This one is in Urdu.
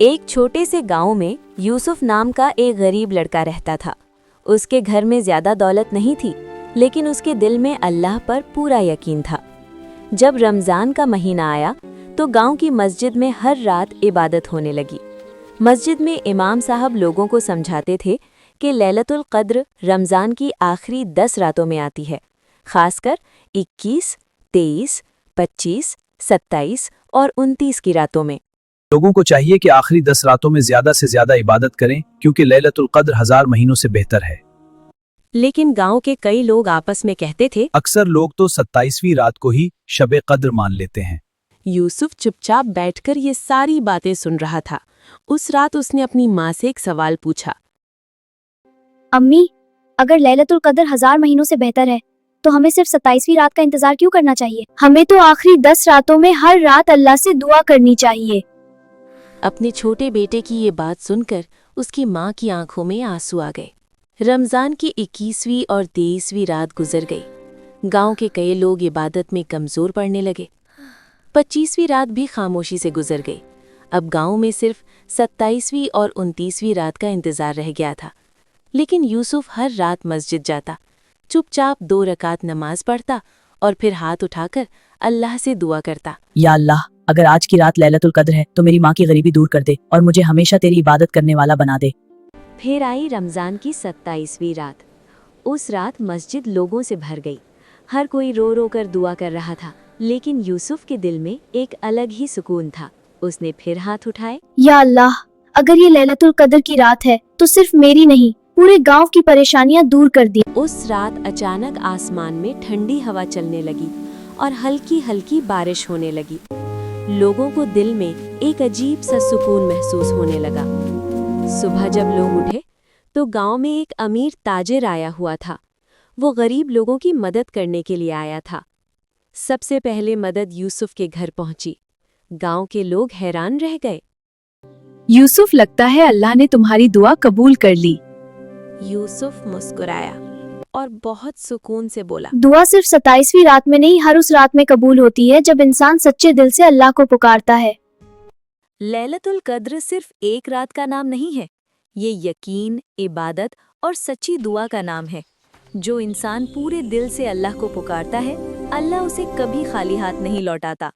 ایک چھوٹے سے گاؤں میں یوسف نام کا ایک غریب لڑکا رہتا تھا۔ اس کے گھر میں زیادہ دولت نہیں تھی، لیکن اس کے دل میں اللہ پر پورا یقین تھا۔ جب رمضان کا مہینہ آیا تو گاؤں کی مسجد میں ہر رات عبادت ہونے لگی۔ مسجد میں امام صاحب لوگوں کو سمجھاتے تھے کہ لیلۃ القدر رمضان کی آخری 10 راتوں میں آتی ہے، خاص کر 21، 23، 25، 27 اور 29 کی راتوں میں۔ لوگوں کو چاہیے کہ آخری 10 راتوں میں زیادہ سے زیادہ عبادت کریں، کیونکہ لیلۃ القدر 1000 مہینوں سے بہتر ہے۔ لیکن گاؤں کے کئی لوگ آپس میں کہتے تھے، اکثر لوگ تو 27ویں رات کو ہی شب قدر مان لیتے ہیں۔ یوسف چپ چاپ بیٹھ کر یہ ساری باتیں سن رہا تھا۔ اس رات اس نے اپنی ماں سے ایک سوال پوچھا، امی، اگر لیلۃ القدر 1000 مہینوں سے بہتر ہے تو ہمیں صرف 27ویں رات کا انتظار کیوں کرنا چاہیے؟ ہمیں تو آخری 10 راتوں میں ہر رات اللہ سے دعا کرنی چاہیے۔ اپنے چھوٹے بیٹے کی یہ بات سن کر اس کی ماں کی آنکھوں میں آنسو آ گئے۔ رمضان کی 21ویں اور 23ویں رات گزر گئی۔ گاؤں کے کئی لوگ عبادت میں کمزور پڑنے لگے۔ 25ویں رات بھی خاموشی سے گزر گئی۔ اب گاؤں میں صرف 27ویں اور 29ویں رات کا انتظار رہ گیا تھا۔ لیکن یوسف ہر رات مسجد جاتا، چپ چاپ 2 رکعت نماز پڑھتا اور پھر ہاتھ اٹھا کر اللہ سے دعا کرتا، یا اللہ، اگر آج کی رات لیلۃ القدر ہے تو میری ماں کی غریبی دور کر دے اور مجھے ہمیشہ تیری عبادت کرنے والا بنا دے۔ پھر آئی رمضان کی 27ویں رات۔ اس رات مسجد لوگوں سے بھر گئی۔ ہر کوئی رو رو کر دعا کر رہا تھا، لیکن یوسف کے دل میں ایک الگ ہی سکون تھا۔ اس نے پھر ہاتھ اٹھائے، یا اللہ، اگر یہ لیلۃ القدر کی رات ہے تو صرف میری نہیں، پورے گاؤں کی پریشانیاں دور کر دی۔ اس رات اچانک آسمان میں ٹھنڈی ہوا چلنے لگی اور ہلکی ہلکی بارش ہونے لگی۔ لوگوں کو دل میں ایک عجیب سا سکون محسوس ہونے لگا۔ صبح جب لوگ اٹھے تو گاؤں میں ایک امیر تاجر آیا ہوا تھا۔ وہ غریب لوگوں کی مدد کرنے کے لیے آیا تھا۔ سب سے پہلے مدد یوسف کے گھر پہنچی۔ گاؤں کے لوگ حیران رہ گئے۔ یوسف، لگتا ہے اللہ نے تمہاری دعا قبول کر لی۔ یوسف مسکرایا اور بہت سکون سے بولا، دعا صرف 27ویں رات میں نہیں، ہر اس رات میں قبول ہوتی ہے جب انسان سچے دل سے اللہ کو پکارتا ہے۔ لیلۃ القدر صرف ایک رات کا نام نہیں ہے، یہ یقین، عبادت اور سچی دعا کا نام ہے۔ جو انسان پورے دل سے اللہ کو پکارتا ہے، اللہ اسے کبھی خالی ہاتھ نہیں لوٹاتا۔